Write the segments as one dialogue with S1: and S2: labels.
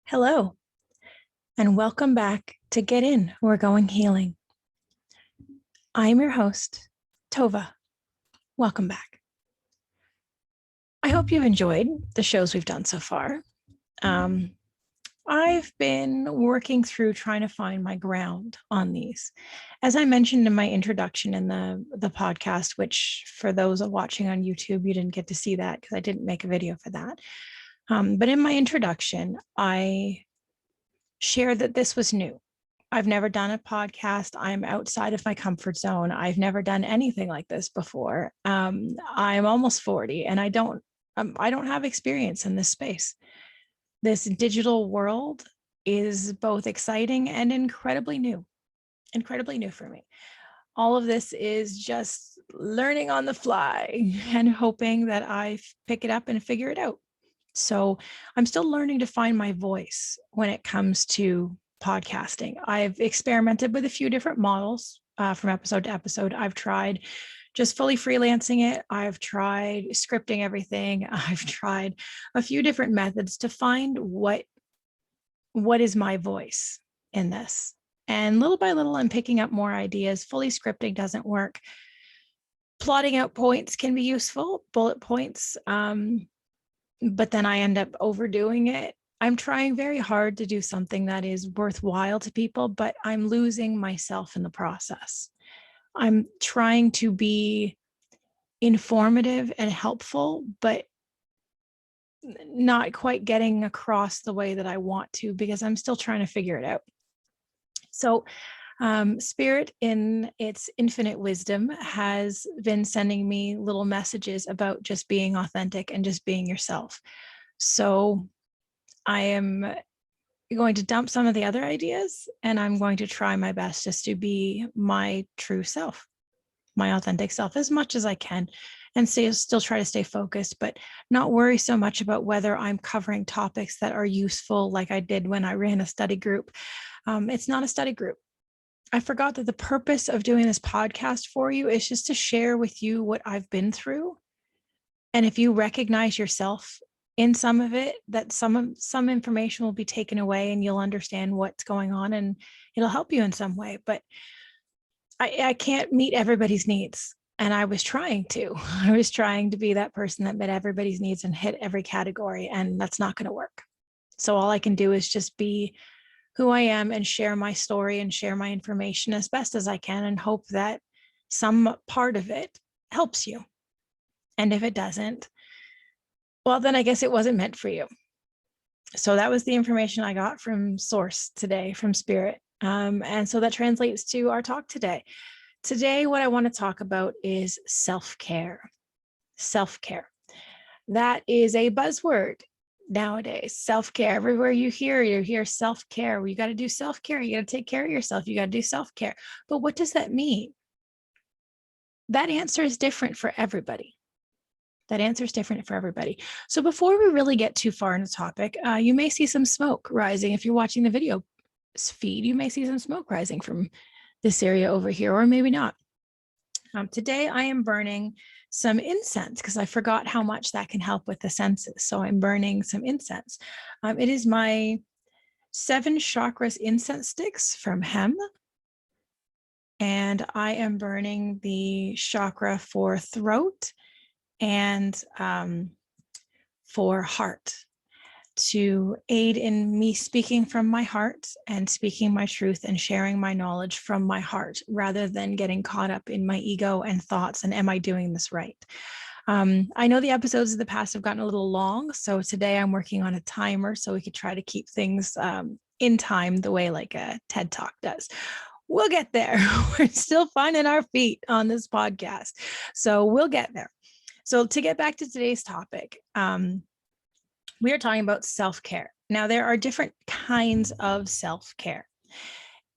S1: Hello, and welcome back to Get In, We're Going Healing. I'm your host, Tovah. Welcome back. I hope you've enjoyed the shows we've done so far. I've been working through trying to find my ground on these. As I mentioned in my introduction in the podcast, which for those watching on YouTube, you didn't get to see that because I didn't make a video for that. But in my introduction, I shared that this was new. I've never done a podcast. I'm outside of my comfort zone. I've never done anything like this before. I'm almost 40 and I don't have experience in this space. This digital world is both exciting and incredibly new for me. All of this is just learning on the fly and hoping that I pick it up and figure it out. So I'm still learning to find my voice when it comes to podcasting. I've experimented with a few different models from episode to episode. I've tried just fully freelancing it. I've tried scripting everything. I've tried a few different methods to find what is my voice in this. And little by little, I'm picking up more ideas. Fully scripting doesn't work. Plotting out points can be useful, bullet points. But then I end up overdoing it. I'm trying very hard to do something that is worthwhile to people, but I'm losing myself in the process. I'm trying to be informative and helpful, but not quite getting across the way that I want to because I'm still trying to figure it out. So Spirit in its infinite wisdom has been sending me little messages about just being authentic and just being yourself. So I am going to dump some of the other ideas and I'm going to try my best just to be my true self, my authentic self as much as I can and still try to stay focused, but not worry so much about whether I'm covering topics that are useful like I did when I ran a study group. It's not a study group. I forgot that the purpose of doing this podcast for you is just to share with you what I've been through. And if you recognize yourself in some of it, that some information will be taken away and you'll understand what's going on and it'll help you in some way. But I can't meet everybody's needs. And I was trying to. I was trying to be that person that met everybody's needs and hit every category, and that's not going to work. So all I can do is just be who I am and share my story and share my information as best as I can and hope that some part of it helps you. And if it doesn't, well, then I guess it wasn't meant for you. So that was the information I got from Source today, from Spirit. And so that translates to our talk today. Today, what I want to talk about is self-care. Self-care. That is a buzzword nowadays. Self-care. Everywhere you hear self-care. You got to do self-care. You got to take care of yourself. You got to do self-care. But what does that mean? That answer is different for everybody. That answer is different for everybody. So before we really get too far into the topic, you may see some smoke rising. If you're watching the video feed, you may see some smoke rising from this area over here, or maybe not. Today I am burning some incense because I forgot how much that can help with the senses. So I'm burning some incense. It is my 7 chakras incense sticks from Hem. And I am burning the chakra for throat and for heart to aid in me speaking from my heart and speaking my truth and sharing my knowledge from my heart rather than getting caught up in my ego and thoughts and am I doing this right? I know the episodes of the past have gotten a little long, so today I'm working on a timer so we could try to keep things in time the way like a TED Talk does. We'll get there. We're still finding our feet on this podcast, so we'll get there. So to get back to today's topic, we are talking about self-care. Now, there are different kinds of self-care.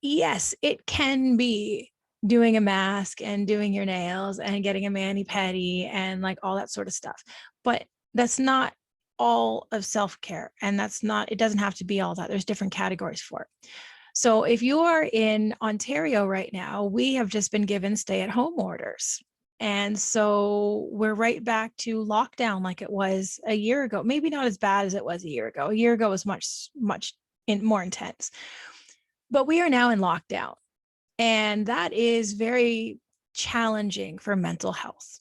S1: Yes, it can be doing a mask and doing your nails and getting a mani-pedi and like all that sort of stuff. But that's not all of self-care. And it doesn't have to be all that. There's different categories for it. So if you are in Ontario right now, we have just been given stay-at-home orders. And so we're right back to lockdown like it was a year ago. Maybe not as bad as it was a year ago. A year ago was much more intense. But we are now in lockdown. And that is very challenging for mental health.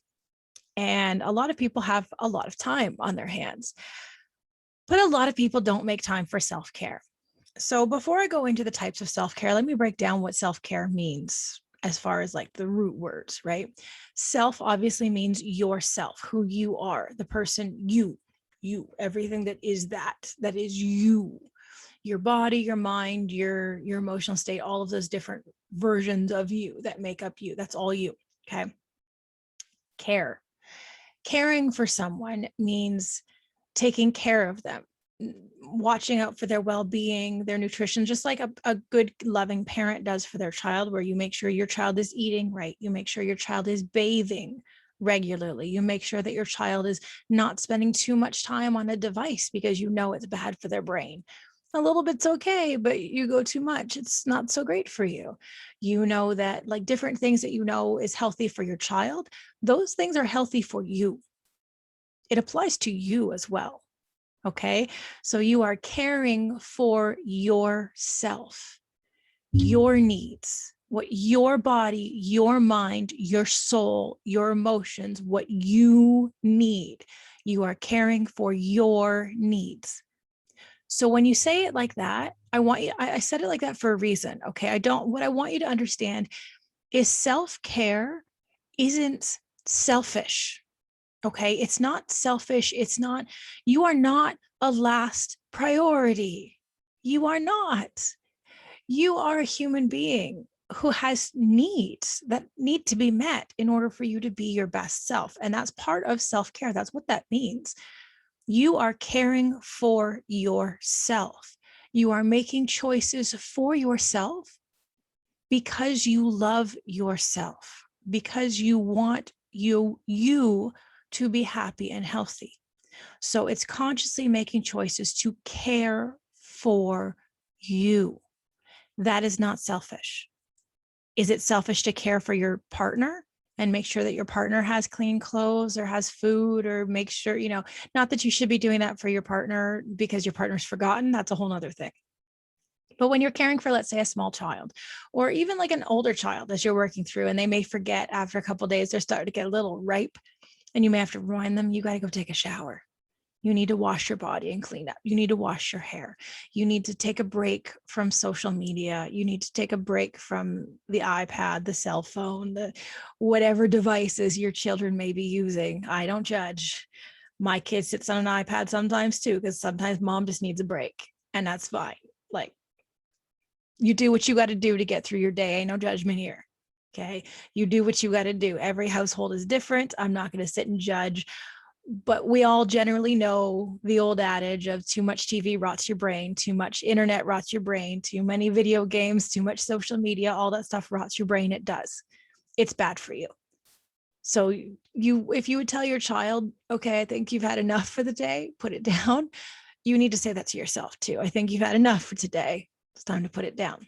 S1: And a lot of people have a lot of time on their hands. But a lot of people don't make time for self-care. So before I go into the types of self-care, let me break down what self-care means as far as like the root words, right? Self obviously means yourself, who you are, the person you, everything that is you, your body, your mind, your emotional state, all of those different versions of you that make up you. That's all you, okay? Caring for someone means taking care of them, watching out for their well-being, their nutrition, just like a good loving parent does for their child, where you make sure your child is eating right, you make sure your child is bathing regularly, you make sure that your child is not spending too much time on a device because you know it's bad for their brain. A little bit's okay, but you go too much, it's not so great for you. You know that like different things that you know is healthy for your child, those things are healthy for you. It applies to you as well. Okay, so you are caring for yourself, your needs, what your body, your mind, your soul, your emotions, what you need. You are caring for your needs. So when you say it like that, I said it like that for a reason. Okay, what I want you to understand is self-care isn't selfish. Okay, it's not selfish. You are not a last priority. You are not. You are a human being who has needs that need to be met in order for you to be your best self. And that's part of self-care. That's what that means. You are caring for yourself. You are making choices for yourself because you love yourself, because you want you to be happy and healthy. So it's consciously making choices to care for you. That is not selfish. Is it selfish to care for your partner and make sure that your partner has clean clothes or has food, or make sure, not that you should be doing that for your partner because your partner's forgotten. That's a whole nother thing. But when you're caring for, let's say, a small child, or even like an older child as you're working through, and they may forget after a couple of days, they're starting to get a little ripe, and you may have to remind them, you got to go take a shower. You need to wash your body and clean up. You need to wash your hair. You need to take a break from social media. You need to take a break from the iPad, the cell phone, the whatever devices your children may be using. I don't judge. My kid sits on an iPad sometimes too, because sometimes mom just needs a break, and that's fine. Like, you do what you got to do to get through your day. Ain't no judgment here. Okay. You do what you got to do. Every household is different. I'm not going to sit and judge, but we all generally know the old adage of too much TV rots your brain, too much internet rots your brain, too many video games, too much social media, all that stuff rots your brain. It does. It's bad for you. So if you would tell your child, okay, I think you've had enough for the day, put it down. You need to say that to yourself too. I think you've had enough for today. It's time to put it down.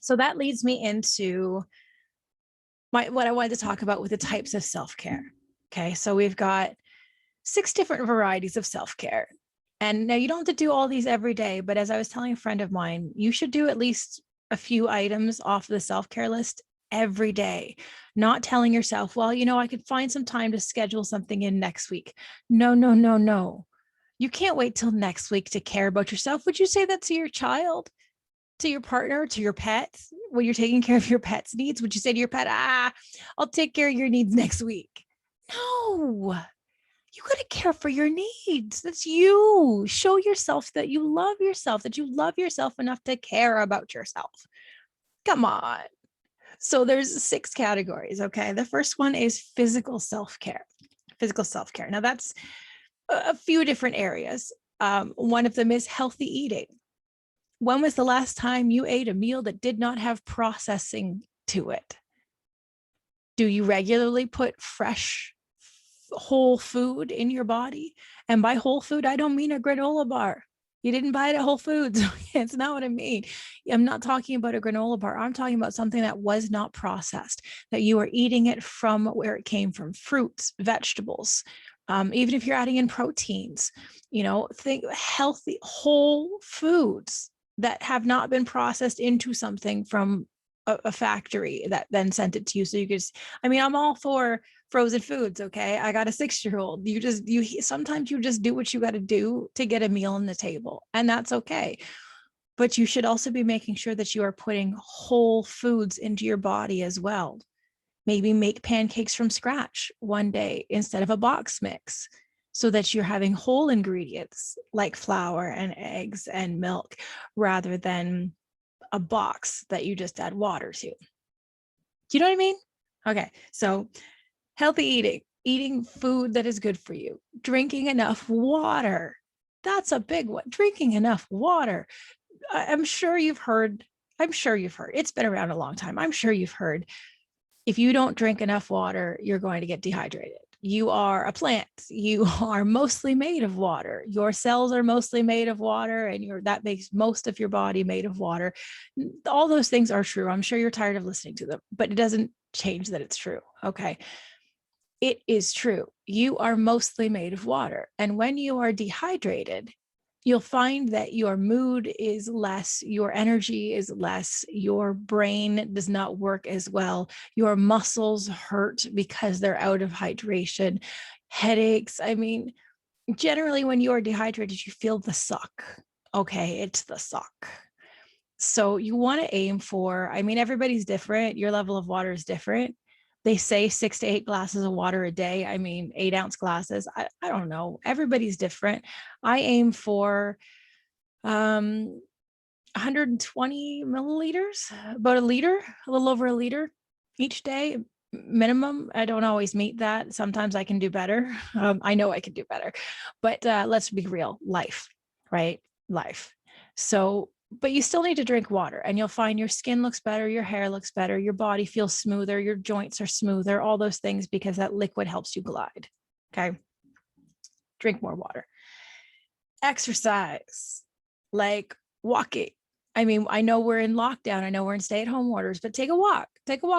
S1: So that leads me into what I wanted to talk about with the types of self-care. Okay, so we've got 6 different varieties of self-care. And now you don't have to do all these every day, but as I was telling a friend of mine, you should do at least a few items off the self-care list every day. Not telling yourself, well, I could find some time to schedule something in next week. No, no, no, no. You can't wait till next week to care about yourself. Would you say that to your child, to your partner, to your pet, when you're taking care of your pet's needs? Would you say to your pet, I'll take care of your needs next week? No, you got to care for your needs. That's you. Show yourself that you love yourself enough to care about yourself. Come on. So there's 6 categories. Okay. The first one is physical self-care. Now that's a few different areas. One of them is healthy eating. When was the last time you ate a meal that did not have processing to it? Do you regularly put fresh, whole food in your body? And by whole food, I don't mean a granola bar. You didn't buy it at Whole Foods. It's not what I mean. I'm not talking about a granola bar. I'm talking about something that was not processed, that you are eating it from where it came from, fruits, vegetables. Even if you're adding in proteins, think healthy, whole foods that have not been processed into something from a factory that then sent it to you. So you could, I'm all for frozen foods. Okay. I got a 6-year-old. Sometimes you just do what you got to do to get a meal on the table, and that's okay. But you should also be making sure that you are putting whole foods into your body as well. Maybe make pancakes from scratch one day instead of a box mix, so that you're having whole ingredients like flour and eggs and milk rather than a box that you just add water to. Do you know what I mean? Okay. So healthy eating food that is good for you, drinking enough water. That's a big one. Drinking enough water. I'm sure you've heard, it's been around a long time. I'm sure you've heard, if you don't drink enough water, you're going to get dehydrated. You are a plant. You are mostly made of water. Your cells are mostly made of water, and that makes most of your body made of water. All those things are true. I'm sure you're tired of listening to them, but it doesn't change that it's true. Okay. It is true. You are mostly made of water. And when you are dehydrated, you'll find that your mood is less, your energy is less, your brain does not work as well, your muscles hurt because they're out of hydration, headaches. Generally, when you are dehydrated, you feel the suck. Okay, it's the suck. So you want to aim for, everybody's different. Your level of water is different. They say 6 to 8 glasses of water a day. 8-ounce glasses. I don't know. Everybody's different. I aim for 120 milliliters, about a liter, a little over a liter each day minimum. I don't always meet that. Sometimes I can do better. I know I can do better, but let's be real. Life, right? Life. So, but you still need to drink water, and you'll find your skin looks better, your hair looks better, your body feels smoother, your joints are smoother, all those things, because that liquid helps you glide. Okay. Drink more water. Exercise, like walking. I know we're in lockdown. I know we're in stay-at-home orders, but take a walk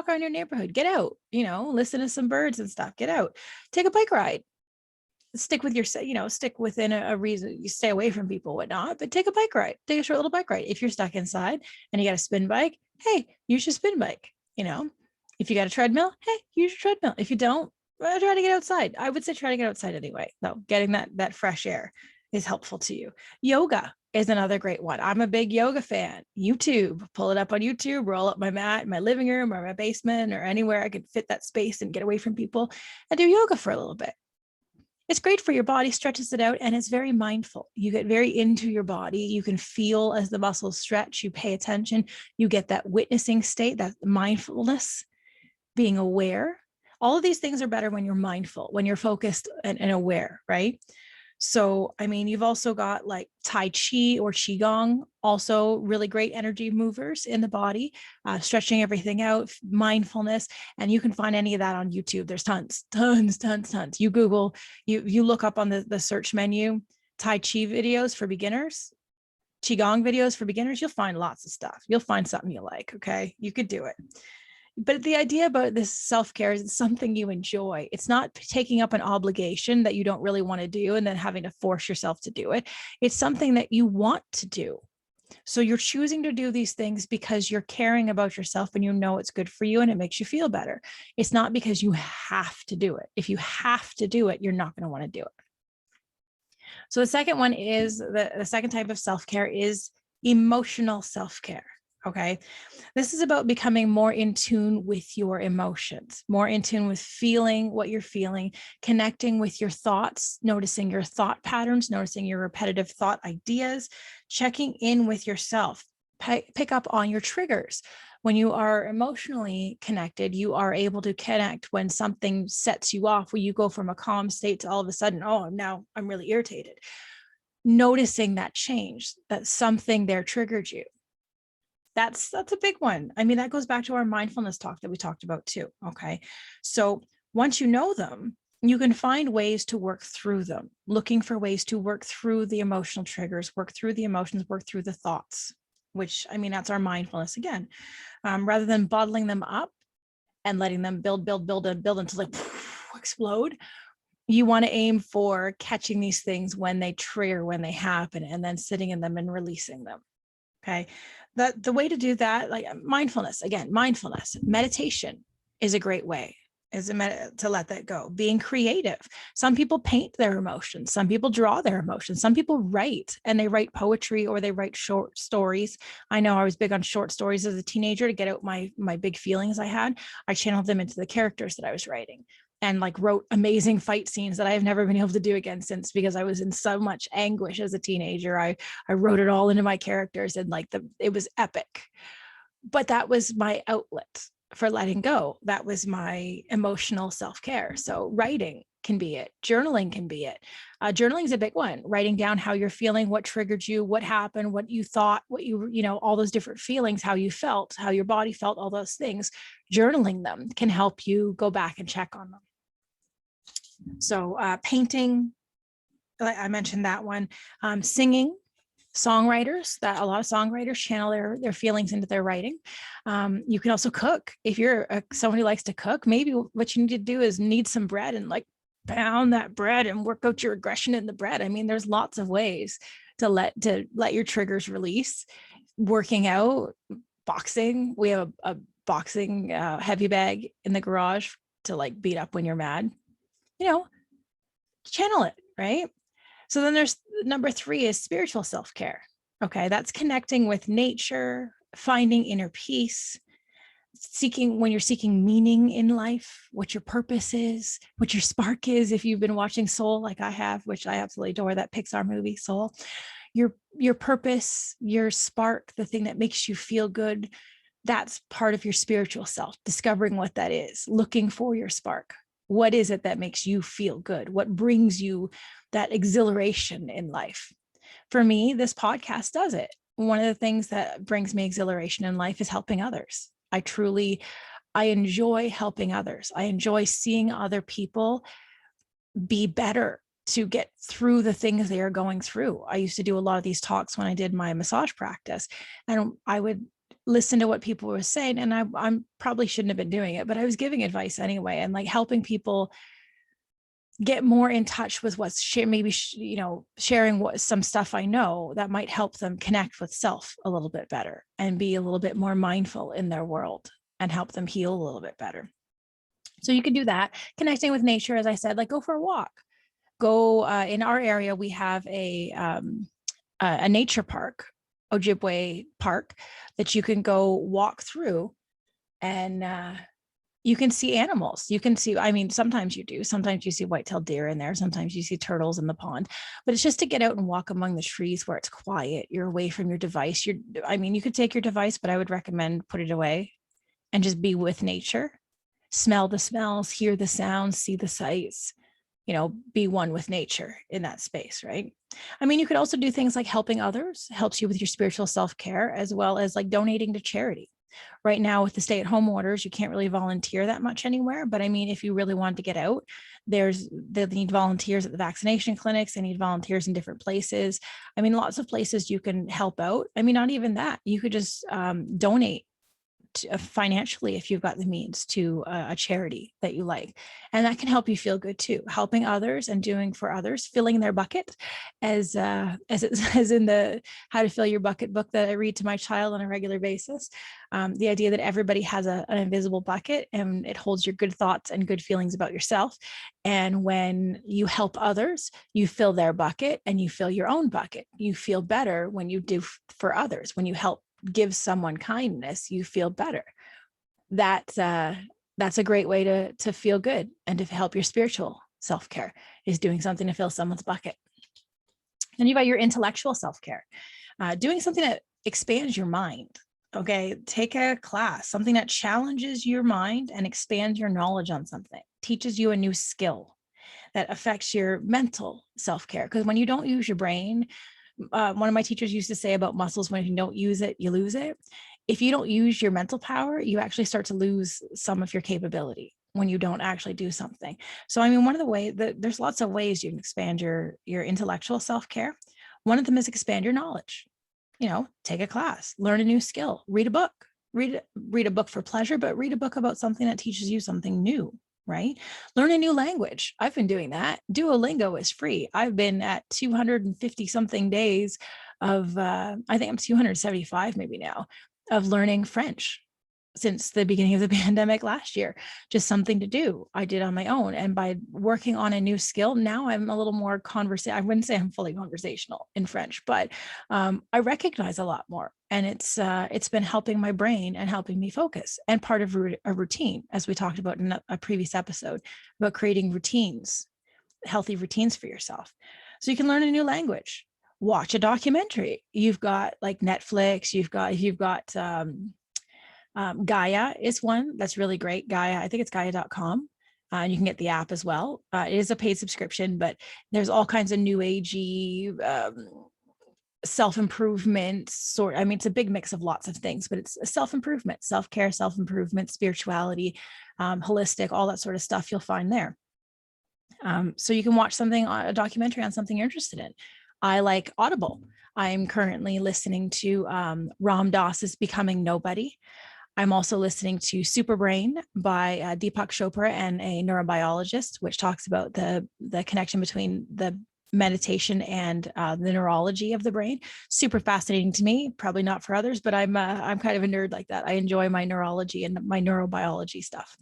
S1: around your neighborhood, get out, listen to some birds and stuff, get out, take a bike ride. Stick within a reason. You stay away from people, whatnot, but take a bike ride, take a short little bike ride. If you're stuck inside and you got a spin bike, hey, use your spin bike. If you got a treadmill, hey, use your treadmill. If you don't, try to get outside. I would say try to get outside anyway, though. Getting that fresh air is helpful to you. Yoga is another great one. I'm a big yoga fan. YouTube, pull it up on YouTube, roll up my mat in my living room or my basement or anywhere I could fit that space and get away from people, and do yoga for a little bit. It's great for your body, stretches it out, and it's very mindful. You get very into your body. You can feel as the muscles stretch, you pay attention, you get that witnessing state, that mindfulness, being aware. All of these things are better when you're mindful, when you're focused and aware, right? So, you've also got like Tai Chi or Qigong, also really great energy movers in the body, stretching everything out, mindfulness. And you can find any of that on YouTube. There's tons. You Google, you look up on the search menu, Tai Chi videos for beginners, Qigong videos for beginners. You'll find lots of stuff. You'll find something you like. Okay. You could do it. But the idea about this self-care is something you enjoy. It's not taking up an obligation that you don't really want to do and then having to force yourself to do it. It's something that you want to do. So you're choosing to do these things because you're caring about yourself and you know it's good for you and it makes you feel better. It's not because you have to do it. If you have to do it, you're not going to want to do it. So the second one is the second type of self-care is emotional self-care. Okay. This is about becoming more in tune with your emotions, more in tune with feeling what you're feeling, connecting with your thoughts, noticing your thought patterns, noticing your repetitive thought ideas, checking in with yourself, pick up on your triggers. When you are emotionally connected, you are able to connect when something sets you off, where you go from a calm state to all of a sudden, oh, now I'm really irritated. Noticing that change, that something there triggered you. That's a big one. That goes back to our mindfulness talk that we talked about too. Okay. So once you know them, you can find ways to work through them, looking for ways to work through the emotional triggers, work through the emotions, work through the thoughts, which, I mean, that's our mindfulness again. Rather than bottling them up and letting them build until like explode, you want to aim for catching these things when they trigger, when they happen, and then sitting in them and releasing them. Okay. The way to do that, like mindfulness, again, mindfulness, meditation is a great way to let that go. Being creative. Some people paint their emotions. Some people draw their emotions. Some people write, and they write poetry or they write short stories. I know I was big on short stories as a teenager to get out my big feelings I had. I channeled them into the characters that I was writing, and like wrote amazing fight scenes that I have never been able to do again since, because I was in so much anguish as a teenager. I wrote it all into my characters, and like it was epic. But that was my outlet for letting go. That was my emotional self-care. So writing can be it. Journaling can be it. Journaling is a big one. Writing down how you're feeling, what triggered you, what happened, what you thought, what you know, all those different feelings, how you felt, how your body felt, all those things. Journaling them can help you go back and check on them. So painting, I mentioned that one. Singing, songwriters, that a lot of songwriters channel their feelings into their writing. You can also cook. If you're someone who likes to cook, maybe what you need to do is knead some bread and like pound that bread and work out your aggression in the bread. I mean, there's lots of ways to let your triggers release. Working out, boxing. We have a boxing heavy bag in the garage to like beat up when you're mad. You know, channel it, right? So then there's number 3 is spiritual self-care. Okay. That's connecting with nature, finding inner peace, when you're seeking meaning in life, what your purpose is, what your spark is. If you've been watching Soul, like I have, which I absolutely adore, that Pixar movie, Soul, your purpose, your spark, the thing that makes you feel good, that's part of your spiritual self, discovering what that is, looking for your spark. What is it that makes you feel good? What brings you that exhilaration in life? For me, this podcast does it. One of the things that brings me exhilaration in life is helping others. I enjoy helping others. I enjoy seeing other people be better to get through the things they are going through. I used to do a lot of these talks when I did my massage practice, and I would listen to what people were saying, and I probably shouldn't have been doing it, but I was giving advice anyway, and like helping people get more in touch with what's sharing some stuff I know that might help them connect with self a little bit better and be a little bit more mindful in their world and help them heal a little bit better. So you can do that. Connecting with nature, as I said, like go for a walk. Go in our area, we have a nature park, Ojibwe Park, that you can go walk through, and you can see animals. You can see, I mean, sometimes you do. Sometimes you see white-tailed deer in there. Sometimes you see turtles in the pond. But it's just to get out and walk among the trees where it's quiet. You're away from your device. You could take your device, but I would recommend put it away and just be with nature. Smell the smells, hear the sounds, see the sights. Be one with nature in that space, right? I mean, you could also do things like helping others, helps you with your spiritual self-care, as well as like donating to charity. Right now with the stay-at-home orders, you can't really volunteer that much anywhere. But I mean, if you really want to get out, they need volunteers at the vaccination clinics. They need volunteers in different places. I mean, lots of places you can help out. I mean, not even that. You could just donate financially if you've got the means to a charity that you like, and that can help you feel good too. Helping others and doing for others, filling their bucket, as it says in the How to Fill Your Bucket book that I read to my child on a regular basis. The idea that everybody has an invisible bucket, and it holds your good thoughts and good feelings about yourself. And when you help others, you fill their bucket and you fill your own bucket. You feel better when you do for others. When you help give someone kindness, you feel better. That's a great way to feel good and to help your spiritual self-care, is doing something to fill someone's bucket. Then you've got your intellectual self-care, doing something that expands your mind. Okay, take a class, something that challenges your mind and expands your knowledge on something, teaches you a new skill that affects your mental self-care. Because when you don't use your brain, one of my teachers used to say about muscles, when you don't use it, you lose it. If you don't use your mental power, you actually start to lose some of your capability. when you don't actually do something. So, I mean, one of the ways that there's lots of ways you can expand your intellectual self-care. One of them is expand your knowledge. Take a class, learn a new skill, read a book, read a book for pleasure, but read a book about something that teaches you something new, right? Learn a new language. I've been doing that. Duolingo is free. I've been at 250 something days of, I think I'm 275 maybe now, of learning French since the beginning of the pandemic last year. Just something to do. I did on my own. And by working on a new skill, now I'm a little more I wouldn't say I'm fully conversational in French, but I recognize a lot more. And it's been helping my brain and helping me focus. And part of a routine, as we talked about in a previous episode, about creating routines, healthy routines for yourself. So you can learn a new language, watch a documentary. You've got like Netflix, if you've got Gaia is one that's really great. Gaia, I think it's Gaia.com. And you can get the app as well. It is a paid subscription, but there's all kinds of new agey self-improvement it's a big mix of lots of things, but it's self-improvement, self-care, self-improvement, spirituality, holistic, all that sort of stuff you'll find there. So you can watch a documentary on something you're interested in. I like Audible. I'm currently listening to Ram Dass's Becoming Nobody. I'm also listening to Super Brain by Deepak Chopra and a neurobiologist, which talks about the connection between the meditation and the neurology of the brain. Super fascinating to me, probably not for others, but I'm kind of a nerd like that. I enjoy my neurology and my neurobiology stuff.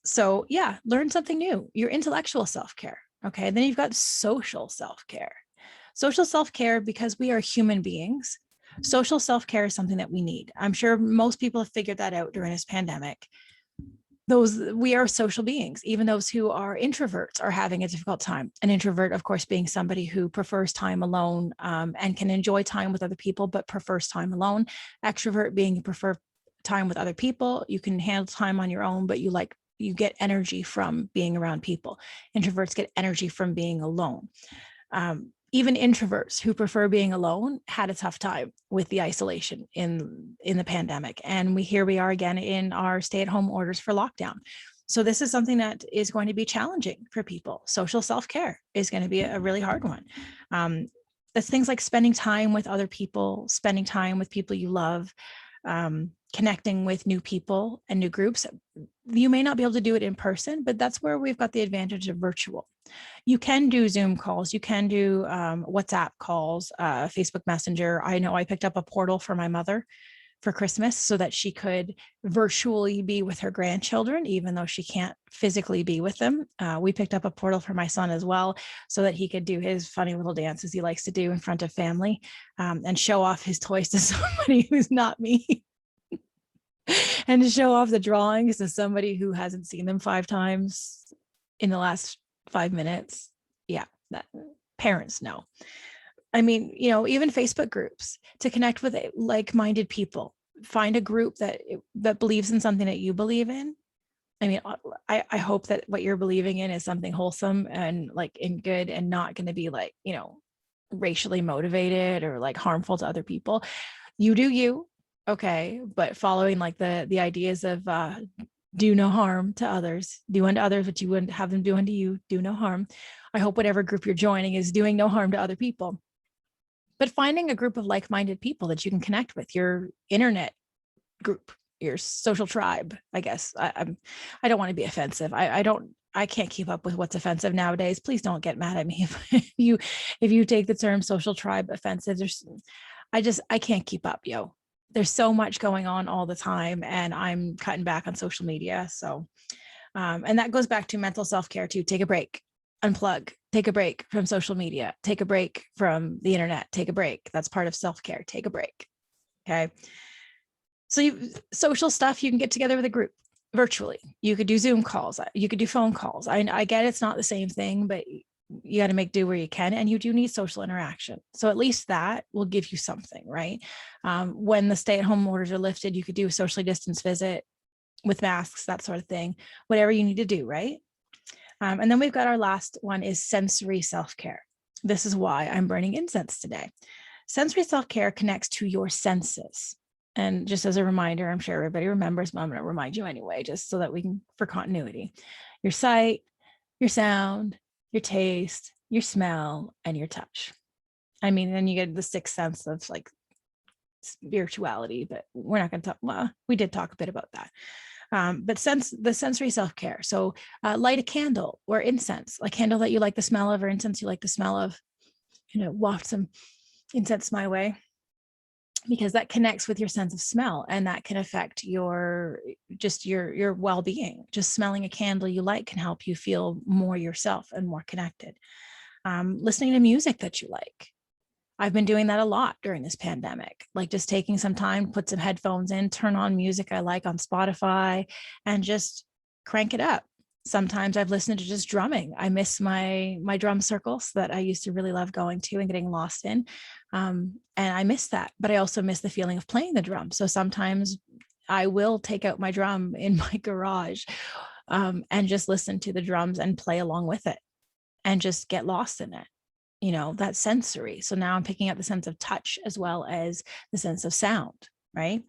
S1: So yeah, learn something new, your intellectual self-care. Okay. Then you've got social self-care. Social self-care, because we are human beings, social self-care is something that we need. I'm sure most people have figured that out during this pandemic. We are social beings. Even those who are introverts are having a difficult time. An introvert, of course, being somebody who prefers time alone and can enjoy time with other people, but prefers time alone. Extrovert being you prefer time with other people. You can handle time on your own, but you get energy from being around people. Introverts get energy from being alone. Even introverts who prefer being alone had a tough time with the isolation in the pandemic. And here we are again in our stay-at-home orders for lockdown. So this is something that is going to be challenging for people. Social self-care is going to be a really hard one. That's things like spending time with other people, spending time with people you love, connecting with new people and new groups. You may not be able to do it in person, but that's where we've got the advantage of virtual. You can do Zoom calls, you can do WhatsApp calls, Facebook Messenger. I know I picked up a portal for my mother for Christmas so that she could virtually be with her grandchildren, even though she can't physically be with them. We picked up a portal for my son as well, so that he could do his funny little dances he likes to do in front of family and show off his toys to somebody who's not me. And to show off the drawings to somebody who hasn't seen them 5 times in the last 5 minutes. Yeah, that parents know. I mean, even Facebook groups to connect with like-minded people. Find a group that believes in something that you believe in. I mean, I hope that what you're believing in is something wholesome and like in good and not going to be like, racially motivated or like harmful to other people. You do you. Okay, but following like the ideas of do no harm to others, do unto others what you wouldn't have them do unto you, do no harm. I hope whatever group you're joining is doing no harm to other people. But finding a group of like-minded people that you can connect with, your internet group, your social tribe, I guess. I don't want to be offensive. I can't keep up with what's offensive nowadays. Please don't get mad at me if you take the term social tribe offensive. I can't keep up, yo. There's so much going on all the time, and I'm cutting back on social media. So, and that goes back to mental self-care too. Take a break, unplug, take a break from social media, take a break from the internet, take a break. That's part of self-care. Take a break. Okay. So social stuff, you can get together with a group virtually. You could do Zoom calls. You could do phone calls. I get it's not the same thing, but you got to make do where you can, and you do need social interaction. So at least that will give you something, right? When the stay-at-home orders are lifted, you could do a socially distanced visit with masks, that sort of thing, whatever you need to do, right? And then we've got our last one is sensory self-care. This is why I'm burning incense today. Sensory self-care connects to your senses. And just as a reminder, I'm sure everybody remembers, but I'm going to remind you anyway, just so that we can, for continuity, your sight, your sound, your taste, your smell, and your touch. I mean, then you get the sixth sense of like spirituality, but we're not going to talk. Well, we did talk a bit about that. But the sensory self-care. So light a candle or incense, a candle that you like the smell of, or incense you like the smell of, waft some incense my way, because that connects with your sense of smell, and that can affect your well-being. Just smelling a candle you like can help you feel more yourself and more connected. Listening to music that you like. I've been doing that a lot during this pandemic, like just taking some time, put some headphones in, turn on music I like on Spotify, and just crank it up. Sometimes I've listened to just drumming. I miss my drum circles that I used to really love going to and getting lost in. And I miss that, but I also miss the feeling of playing the drum. So sometimes I will take out my drum in my garage and just listen to the drums and play along with it and just get lost in it. That sensory. So now I'm picking up the sense of touch as well as the sense of sound, right?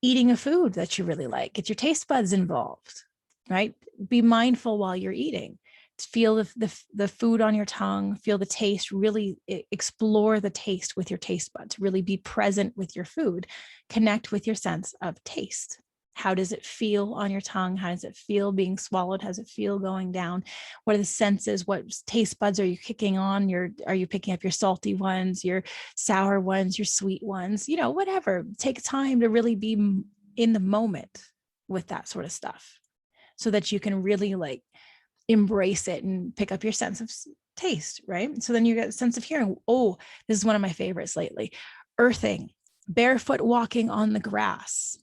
S1: Eating a food that you really like, get your taste buds involved, right? Be mindful while you're eating. Feel the food on your tongue, feel the taste, really explore the taste with your taste buds, really be present with your food, connect with your sense of taste. How does it feel on your tongue? How does it feel being swallowed? How does it feel going down? What are the senses? What taste buds are you kicking on? Are you picking up your salty ones, your sour ones, your sweet ones, whatever. Take time to really be in the moment with that sort of stuff so that you can really embrace it and pick up your sense of taste, right? So then you get a sense of hearing. Oh, this is one of my favorites lately. Earthing, barefoot walking on the grass.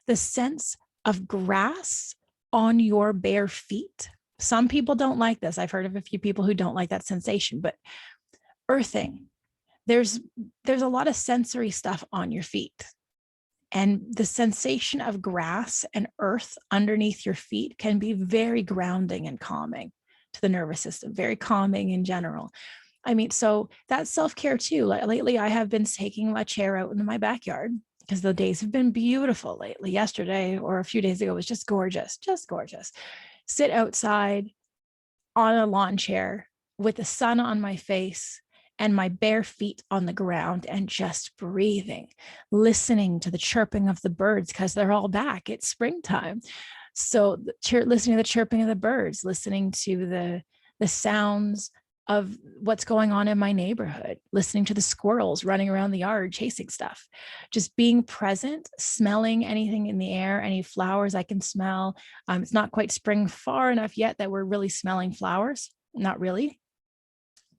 S1: The sense of grass on your bare feet. Some people don't like this. I've heard of a few people who don't like that sensation, but earthing, there's a lot of sensory stuff on your feet. And the sensation of grass and earth underneath your feet can be very grounding and calming to the nervous system, very calming in general. I mean, so that's self-care too. Lately, I have been taking my chair out into my backyard because the days have been beautiful lately. Yesterday or a few days ago was just gorgeous, just gorgeous. Sit outside on a lawn chair with the sun on my face and my bare feet on the ground and just breathing, listening to the chirping of the birds because they're all back. It's springtime. So listening to the chirping of the birds, listening to the sounds of what's going on in my neighborhood, listening to the squirrels running around the yard, chasing stuff, just being present, smelling anything in the air, any flowers I can smell. It's not quite spring far enough yet that we're really smelling flowers. Not really,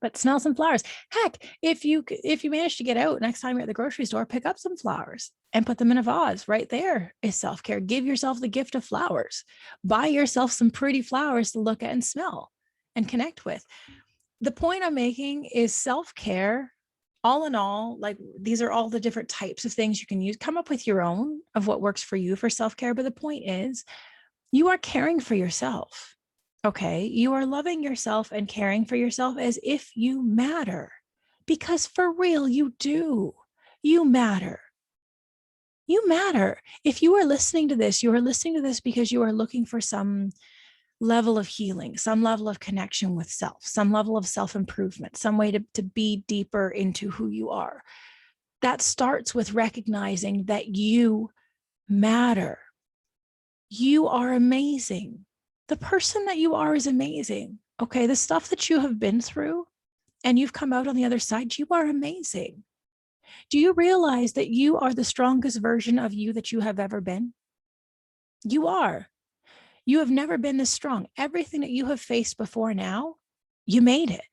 S1: but smell some flowers. Heck, if you manage to get out next time you're at the grocery store, pick up some flowers and put them in a vase. Right there is self-care. Give yourself the gift of flowers. Buy yourself some pretty flowers to look at and smell and connect with. The point I'm making is self-care, all in all, these are all the different types of things you can use. Come up with your own of what works for you for self-care. But the point is, you are caring for yourself. Okay. You are loving yourself and caring for yourself as if you matter, because for real, you do. You matter. You matter. If you are listening to this, you are listening to this because you are looking for some level of healing, some level of connection with self, some level of self-improvement, some way to be deeper into who you are. That starts with recognizing that you matter. You are amazing. The person that you are is amazing. Okay, the stuff that you have been through and you've come out on the other side, you are amazing. Do you realize that you are the strongest version of you that you have ever been? You are. You have never been this strong. Everything that you have faced before now, you made it.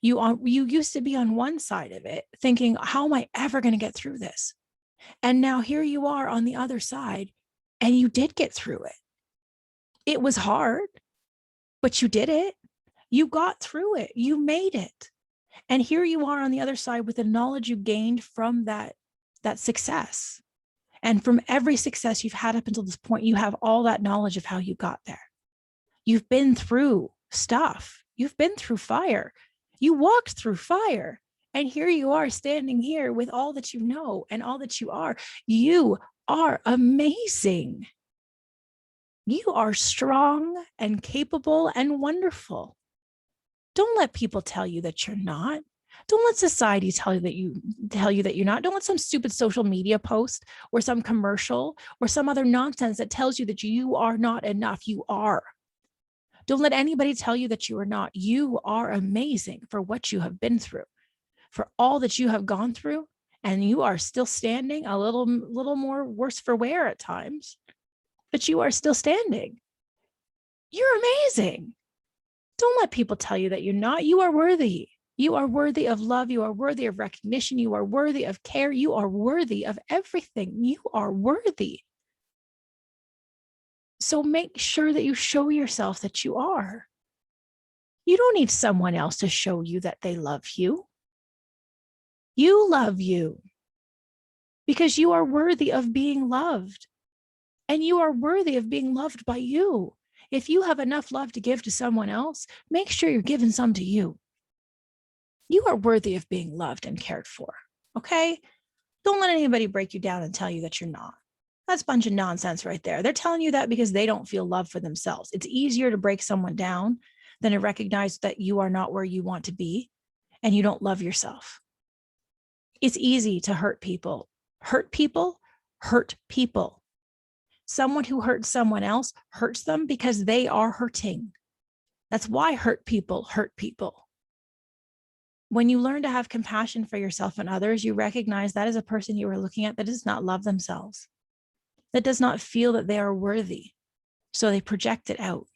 S1: You used to be on one side of it thinking, how am I ever going to get through this? And now here you are on the other side, and you did get through it. It was hard, but you did it. You got through it. You made it. And here you are on the other side with the knowledge you gained from that success. And from every success you've had up until this point, you have all that knowledge of how you got there. You've been through stuff. You've been through fire. You walked through fire. And here you are standing here with all that you know and all that you are. You are amazing. You are strong and capable and wonderful. Don't let people tell you that you're not. Don't let society tell you that you're not. Don't let some stupid social media post or some commercial or some other nonsense that tells you that you are not enough. You are. Don't let anybody tell you that you are not. You are amazing for what you have been through, for all that you have gone through, and you are still standing, a little more worse for wear at times, but you are still standing. You're amazing. Don't let people tell you that you're not. You are worthy. You are worthy of love. You are worthy of recognition. You are worthy of care. You are worthy of everything. You are worthy. So make sure that you show yourself that you are. You don't need someone else to show you that they love you. You love you because you are worthy of being loved, and you are worthy of being loved by you. If you have enough love to give to someone else, make sure you're giving some to you. You are worthy of being loved and cared for. Okay? Don't let anybody break you down and tell you that you're not. That's a bunch of nonsense right there. They're telling you that because they don't feel love for themselves. It's easier to break someone down than to recognize that you are not where you want to be and you don't love yourself. It's easy to hurt people. Hurt people hurt people. Someone who hurts someone else hurts them because they are hurting. That's why hurt people hurt people. When you learn to have compassion for yourself and others, you recognize that is a person you are looking at that does not love themselves, that does not feel that they are worthy. So they project it out.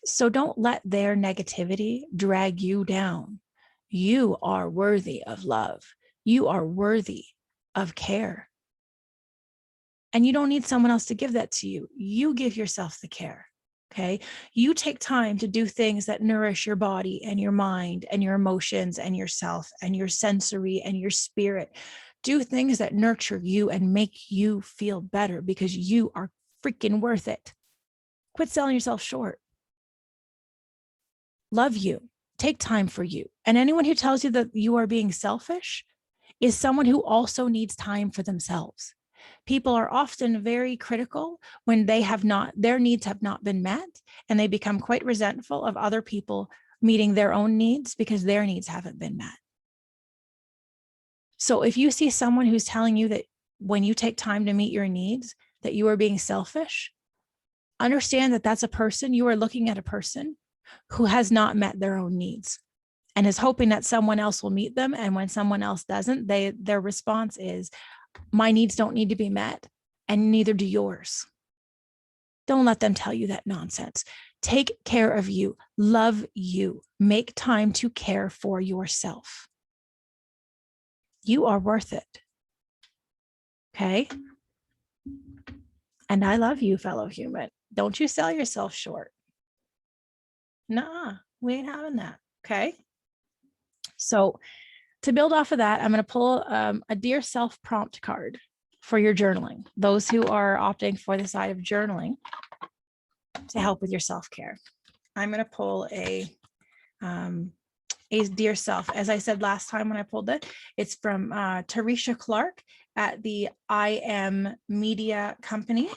S1: So don't let their negativity drag you down. You are worthy of love. You are worthy of care. And you don't need someone else to give that to you. You give yourself the care. Okay. You take time to do things that nourish your body and your mind and your emotions and yourself and your sensory and your spirit. Do things that nurture you and make you feel better because you are freaking worth it. Quit selling yourself short. Love you. Take time for you. And anyone who tells you that you are being selfish is someone who also needs time for themselves. People are often very critical when their needs have not been met, and they become quite resentful of other people meeting their own needs because their needs haven't been met. So if you see someone who's telling you that when you take time to meet your needs, that you are being selfish, understand that that's a person. You are looking at a person who has not met their own needs and is hoping that someone else will meet them. And when someone else doesn't, their response is, my needs don't need to be met, and neither do yours. Don't let them tell you that nonsense. Take care of you, love you, make time to care for yourself. You are worth it. Okay? And I love you, fellow human. Don't you sell yourself short. Nah, we ain't having that. Okay? So to build off of that, I'm going to pull a Dear Self prompt card for your journaling. Those who are opting for the side of journaling to help with your self-care. I'm going to pull a Dear Self. As I said last time when I pulled it, it's from Tarisha Clark at the I Am Media Company.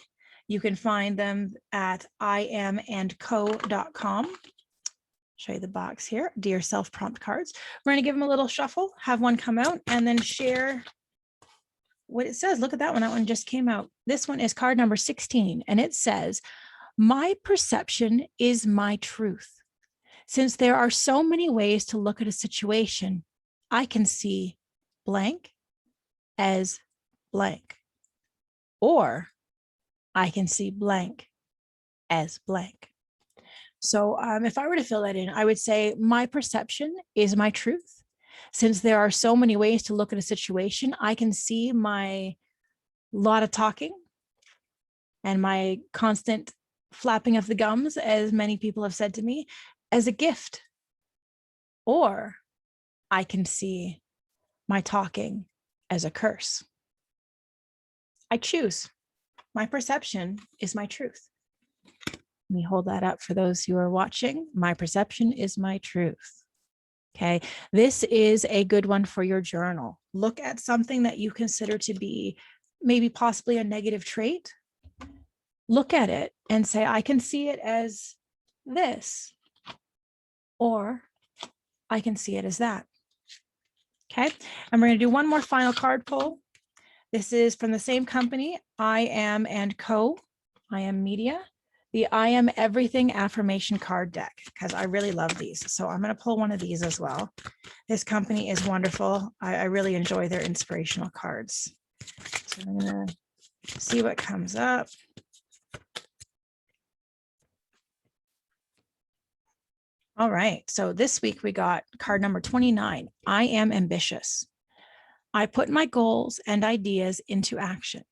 S1: You can find them at iamandco.com. Show you the box here, Dear Self prompt cards. We're going to give them a little shuffle, have one come out, and then share what it says. Look at that one. That one just came out. This one is card number 16, and it says, my perception is my truth. Since there are so many ways to look at a situation, I can see blank as blank, or I can see blank as blank. So if I were to fill that in, I would say my perception is my truth. Since there are so many ways to look at a situation, I can see my lot of talking and my constant flapping of the gums, as many people have said to me, as a gift. Or I can see my talking as a curse. I choose. My perception is my truth. Let me hold that up for those who are watching. My perception is my truth. Okay, this is a good one for your journal. Look at something that you consider to be maybe possibly a negative trait, look at it and say, I can see it as this, or I can see it as that. Okay. And we're going to do one more final card pull. This is from the same company, I Am and Co. I Am Media, the I Am Everything affirmation card deck, because I really love these. So I'm going to pull one of these as well. This company is wonderful. I really enjoy their inspirational cards. So I'm going to see what comes up. All right. So this week we got card number 29. I am ambitious. I put my goals and ideas into action.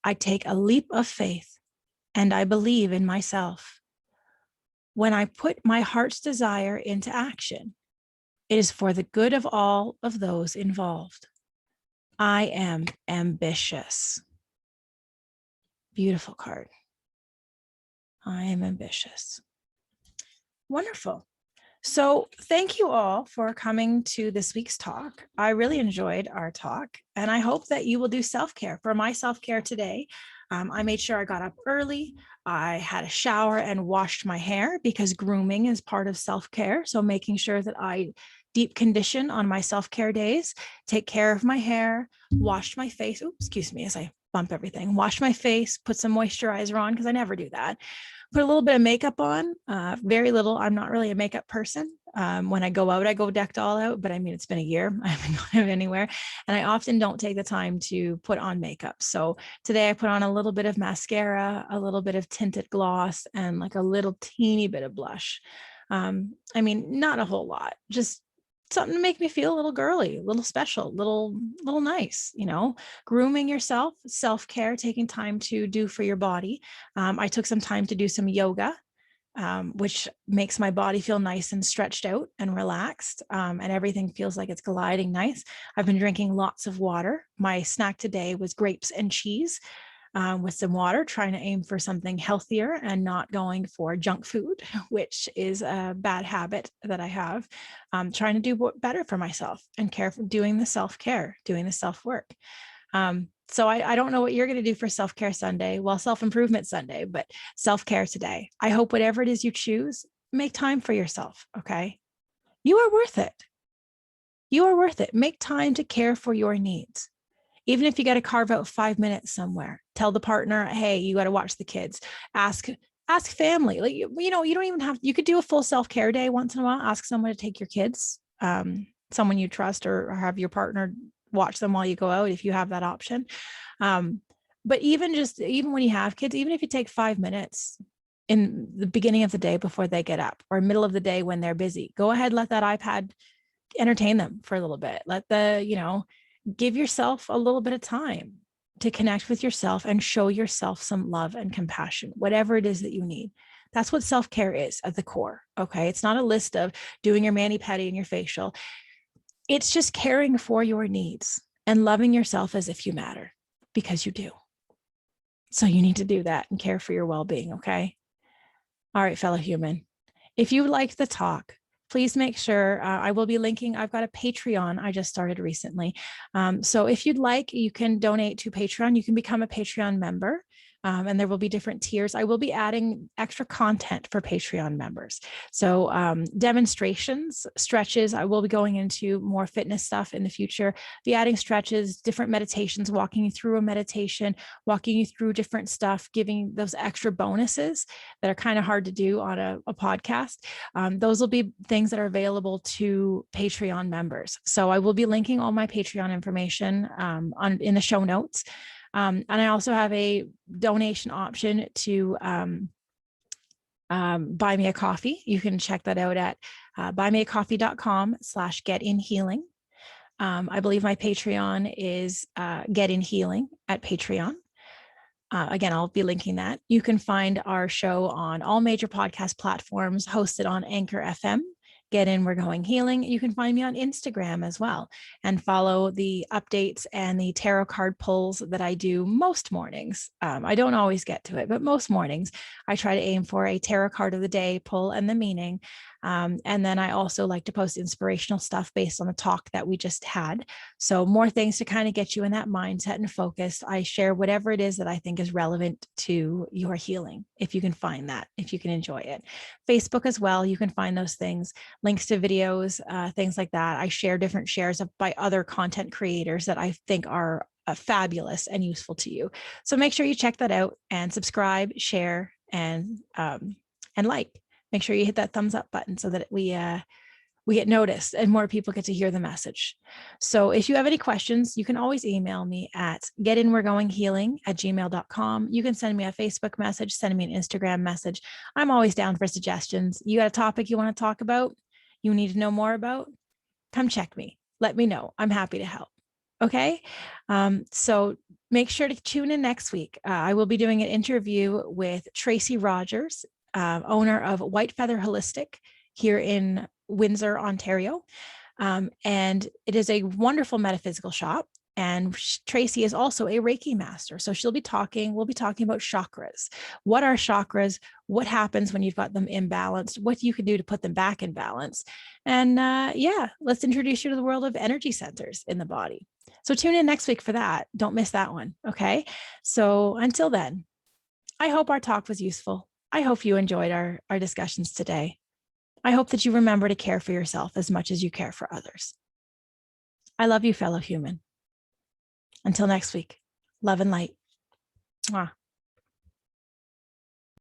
S1: I take a leap of faith and I believe in myself. When I put my heart's desire into action, it is for the good of all of those involved. I am ambitious. Beautiful card. I am ambitious. Wonderful. So thank you all for coming to this week's talk. I really enjoyed our talk, and I hope that you will do self-care. For my self-care today, I made sure I got up early. I had a shower and washed my hair, because grooming is part of self-care. So making sure that I deep condition on my self-care days, take care of my hair, washed my face. Oops, excuse me as I bump everything. Wash my face, put some moisturizer on, because I never do that. Put a little bit of makeup on, very little. I'm not really a makeup person. When I go out, I go decked all out, but I mean, it's been a year. I haven't gone out anywhere. And I often don't take the time to put on makeup. So today I put on a little bit of mascara, a little bit of tinted gloss, and like a little teeny bit of blush. I mean, not a whole lot, just something to make me feel a little girly, a little special, little nice, grooming yourself, self-care, taking time to do for your body. I took some time to do some yoga, which makes my body feel nice and stretched out and relaxed. And everything feels like it's gliding nice. I've been drinking lots of water. My snack today was grapes and cheese. With some water, trying to aim for something healthier and not going for junk food, which is a bad habit that I have. Trying to do better for myself and care for doing the self-care, doing the self-work. So I don't know what you're going to do for self-care Sunday, well, self-improvement Sunday, but self-care today. I hope whatever it is you choose, make time for yourself. Okay. You are worth it. You are worth it. Make time to care for your needs. Even if you got to carve out 5 minutes somewhere, tell the partner, hey, you got to watch the kids. Ask family. Like, you don't even have, you could do a full self-care day once in a while. Ask someone to take your kids, someone you trust, or have your partner watch them while you go out if you have that option. But even when you have kids, even if you take 5 minutes in the beginning of the day before they get up, or middle of the day when they're busy, go ahead, let that iPad entertain them for a little bit. Let give yourself a little bit of time to connect with yourself and show yourself some love and compassion, whatever it is that you need. That's what self-care is at the core. Okay. It's not a list of doing your mani-pedi and your facial. It's just caring for your needs and loving yourself as if you matter, because you do. So you need to do that and care for your well-being. Okay. All right, fellow human. If you liked the talk, please make sure I will be linking. I've got a Patreon I just started recently. So if you'd like, you can donate to Patreon. You can become a Patreon member. And there will be different tiers. I will be adding extra content for Patreon members. So demonstrations, stretches, I will be going into more fitness stuff in the future, be adding stretches, different meditations, walking you through a meditation, walking you through different stuff, giving those extra bonuses that are kind of hard to do on a podcast. Those will be things that are available to Patreon members. So I will be linking all my Patreon information in the show notes. And I also have a donation option to buy me a coffee. You can check that out at buymeacoffee.com/getinhealing. I believe my Patreon is Get in Healing at Patreon. Again, I'll be linking that. You can find our show on all major podcast platforms, hosted on Anchor FM. Get in, we're going healing. You can find me on Instagram as well, and follow the updates and the tarot card pulls that I do most mornings. I don't always get to it, but most mornings I try to aim for a tarot card of the day pull and the meaning. And then I also like to post inspirational stuff based on the talk that we just had. So more things to kind of get you in that mindset and focus. I share whatever it is that I think is relevant to your healing, if you can find that, if you can enjoy it. Facebook as well, you can find those things, links to videos, things like that. I share different shares by other content creators that I think are fabulous and useful to you. So make sure you check that out and subscribe, share, and like. Make sure you hit that thumbs up button so that we get noticed and more people get to hear the message. So if you have any questions, you can always email me at getinweregoinghealing@gmail.com. You can send me a Facebook message, send me an Instagram message. I'm always down for suggestions. You got a topic you want to talk about, you need to know more about, come check me. Let me know. I'm happy to help. Okay. So make sure to tune in next week. I will be doing an interview with Tracy Rogers, owner of White Feather Holistic here in Windsor, Ontario. And it is a wonderful metaphysical shop. And Tracy is also a Reiki master. So we'll be talking about chakras. What are chakras? What happens when you've got them imbalanced? What you can do to put them back in balance? And let's introduce you to the world of energy centers in the body. So tune in next week for that. Don't miss that one. Okay. So until then, I hope our talk was useful. I hope you enjoyed our discussions today. I hope that you remember to care for yourself as much as you care for others. I love you, fellow human. Until next week, love and light. Mwah.